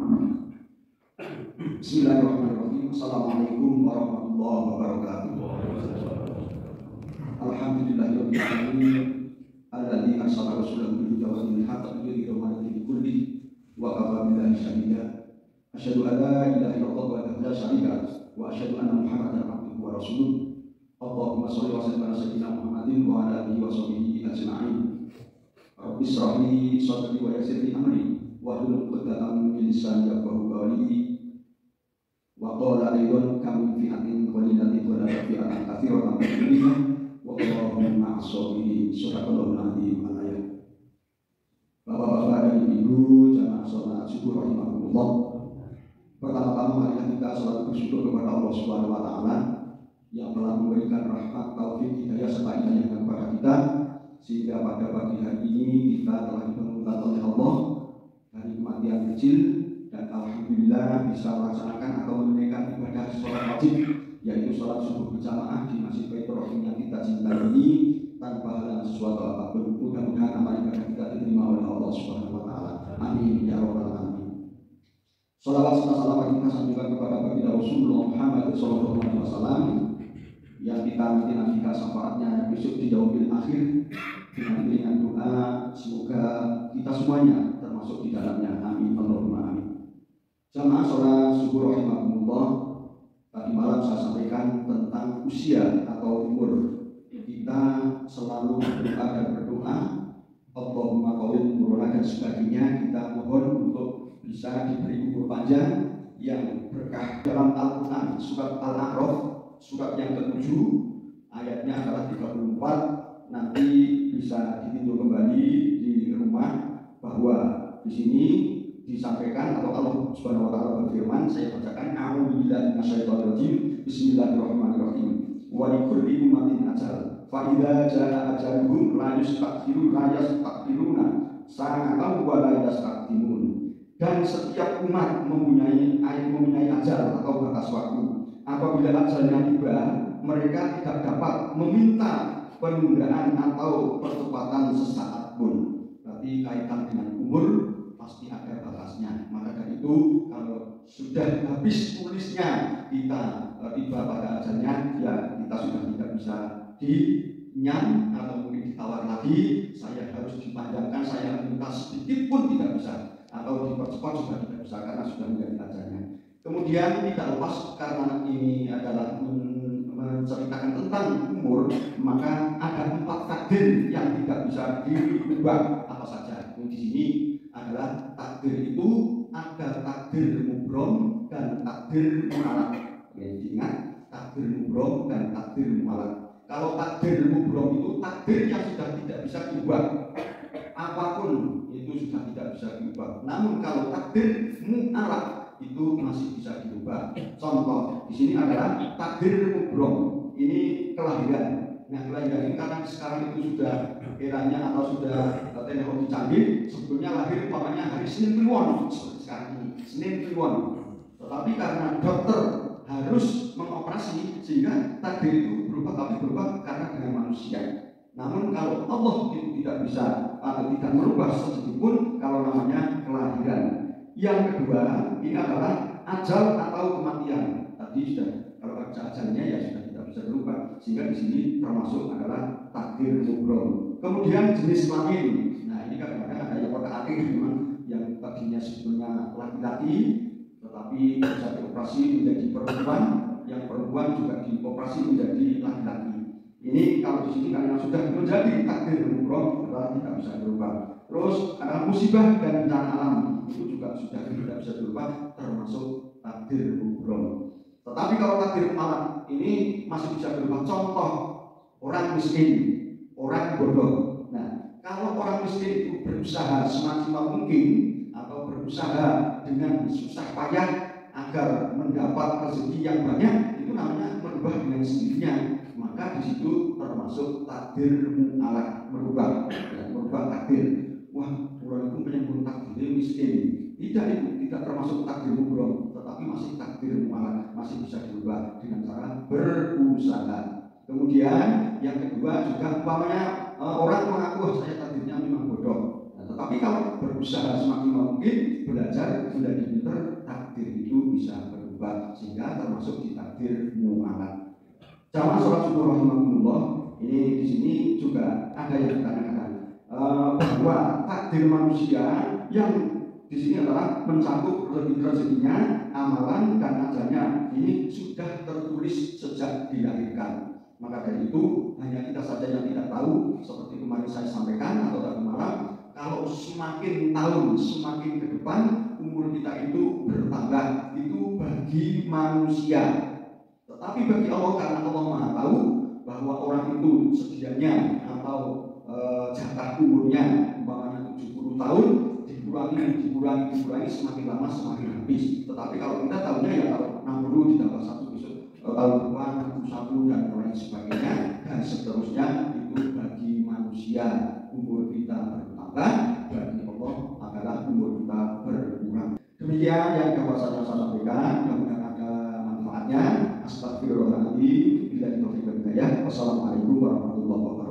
Bismillahirrahmanirrahim. Assalamualaikum warahmatullahi wabarakatuh. Alhamdulillahirabbil alamin. Alladzi arsala rasulahu bil huda wa dinil haqq liyudhhirahu 'ala dini kulli wa kafa billahi shahida. Asyhadu an la ilaha illallah wa la syarika lahu wa asyhadu anna Muhammadan abduhu wa rasuluh. Allahumma shalli wa sallim ala sayyidina Muhammadin wa ala alihi wa sahbihi ajma'in. Rabbi shrah li sadri wa yassir li amri wahlul 'uqdatam min lisani yafqahu qawli. Wa qala aydan kam fi'atin qalilatin wa la fi'atan katsiratan bi'idznillah wa Allahu ma'as-sabirin. Subhanallahul azim. Al-ayat. Bapak-bapak dan ibu jamaah salat subuh rahimakumullah. Pertama-tama marilah kita salat bersyukur kepada Allah Subhanahu wa taala yang telah memberikan rahmat, taufik, hidayah serta inayahnya kepada kita sehingga pada pagi hari ini kita telah dibangunkan oleh Allah dari kematian kecil dan alhamdulillah bisa melaksanakan atau menunaikan ibadah sholat wajib, yaitu sholat subuh berjamaah di Masjid Baitur Rahim yang kita cintai ini tanpa halangan sesuatu apapun. Mudah-mudahan amal ibadah kita diterima oleh Allah Subhanahu wa taala. Amin ya rabbal alamin. Shalawat serta salam kita sanjungkan kepada baginda Rasulullah Muhammad sallallahu alaihi wasallam yang kita nanti syafaatnya besok di yaumil akhir dengan doa semoga kita semuanya termasuk di dalamnya. Amin Allahumma amin. Jamaah sholat subuh rahimakumullah, tadi malam saya sampaikan tentang usia atau umur. Kita selalu berdoa dan berdoa Allahumma qawwim umurana dan sebagainya. Kita mohon untuk bisa diberi umur panjang yang berkah. Dalam Al-Quran surat Al-A'raf surat yang ke-7 ayatnya adalah 34. Nanti bisa ditinjau kembali di rumah bahwa di sini disampaikan atau Allah Subhanahu wa taala berfirman, saya bacakan, a'udzubillahi minasyaitonir rajim, bismillahirrahmanirrahim. Wa likulli ummatin ajal fa idza jaa ajaluhum la yastaqbiluna sa'atan wa la yastaqdimun. Dan setiap umat mempunyai ajal atau batas waktu. Apabila ajalnya tiba, mereka tidak dapat meminta penundaan atau percepatan sesaat pun. Berarti kaitan dengan umur pasti ada batasnya. Maka dari itu kalau sudah habis tulisnya kita tiba pada ajalnya, ya kita sudah tidak bisa dinyam atau mungkin ditawar lagi. Saya harus dipanjangkan, saya minta sedikit pun tidak bisa, atau dipercepat juga tidak bisa karena sudah menjadi ajalnya. Kemudian tidak lepas karena ini adalah menceritakan tentang umur, maka ada 4 takdir yang tidak bisa dirubah apa saja. Di sini adalah takdir itu ada takdir mubrom dan takdir mu'alaq. Ingat, takdir mubrom dan takdir mu'alaq. Kalau takdir mubrom itu takdir yang sudah tidak bisa diubah, apapun itu sudah tidak bisa diubah. Namun kalau takdir mu'alaq itu masih bisa diubah. Contoh di sini adalah takdir mubrom. Ini kelahiran. Nah, kelahiran ini karena sekarang itu sudah eranya atau sudah teknologi canggih, sebetulnya lahir umpamanya hari Senin Kliwon seperti sekarang ini, Senin Kliwon. Tetapi karena dokter harus mengoperasi sehingga takdir itu berubah, tapi berubah karena dengan manusia. Namun kalau Allah itu tidak bisa atau tidak merubah sedikit pun kalau namanya kelahiran. Yang kedua ini adalah ajal atau kematian. Tadi sudah, kalau ajalnya ya sudah tidak bisa berubah, sehingga di sini termasuk adalah takdir mubrom. Kemudian jenis kelamin. Nah ini kadang-kadang ada yang pada akhir memang yang tadinya sebetulnya laki-laki tetapi bisa dioperasi menjadi perempuan, yang perempuan juga dioperasi menjadi laki-laki. Ini kalau di sini karena sudah menjadi takdir mubrom adalah tidak bisa berubah. Terus ada musibah dan bencana alam, itu juga sudah tidak bisa berubah, termasuk takdir mubrom. Tetapi kalau takdir mu'alaq ini masih bisa berubah. Contoh orang miskin, orang bodoh. Nah, kalau orang miskin itu berusaha semaksimal mungkin atau berusaha dengan susah payah agar mendapat rezeki yang banyak, itu namanya merubah dengan sendirinya. Maka di situ termasuk takdir mu'alaq, merubah takdir. Wah, orang itu menyebut takdir miskin. Tidak, itu tidak termasuk takdir mubrom, tetapi masih takdir mu'alaq, masih bisa dirubah dengan cara berusaha. Kemudian yang kedua juga umpamanya orang mengaku saya takdirnya memang bodoh. Nah, tetapi kalau berusaha semaksimal mungkin, belajar sudah pinter, takdir itu bisa berubah sehingga termasuk di takdir muamalah. Jamaah sholat subuh rahimahumullah, ini di sini juga ada yang ditanyakan bahwa takdir manusia yang di sini adalah mencakup rezekinya, amalan dan ajalnya ini sudah tertulis sejak dilahirkan. Maka dari itu hanya kita saja yang tidak tahu, seperti kemarin saya sampaikan atau tadi malam, kalau semakin tahun semakin ke depan umur kita itu bertambah, itu bagi manusia. Tetapi bagi Allah, karena Allah Maha tahu bahwa orang itu sedianya atau jatah umurnya umpamanya 70 tahun, dikurangi semakin lama semakin habis. Tetapi kalau kita tahunya ya kalau 60 ditambah 1 besok tahun depan 61 dan lain sebagainya dan seterusnya, itu bagi manusia umur kita bertambah, bagi Allah adalah umur kita berkurang. Demikian yang dapat saya sampaikan, mudah-mudahan ada manfaatnya. Astagfirullahaladzim, bila itu hidayah. Wassalamualaikum warahmatullahi wabarakatuh.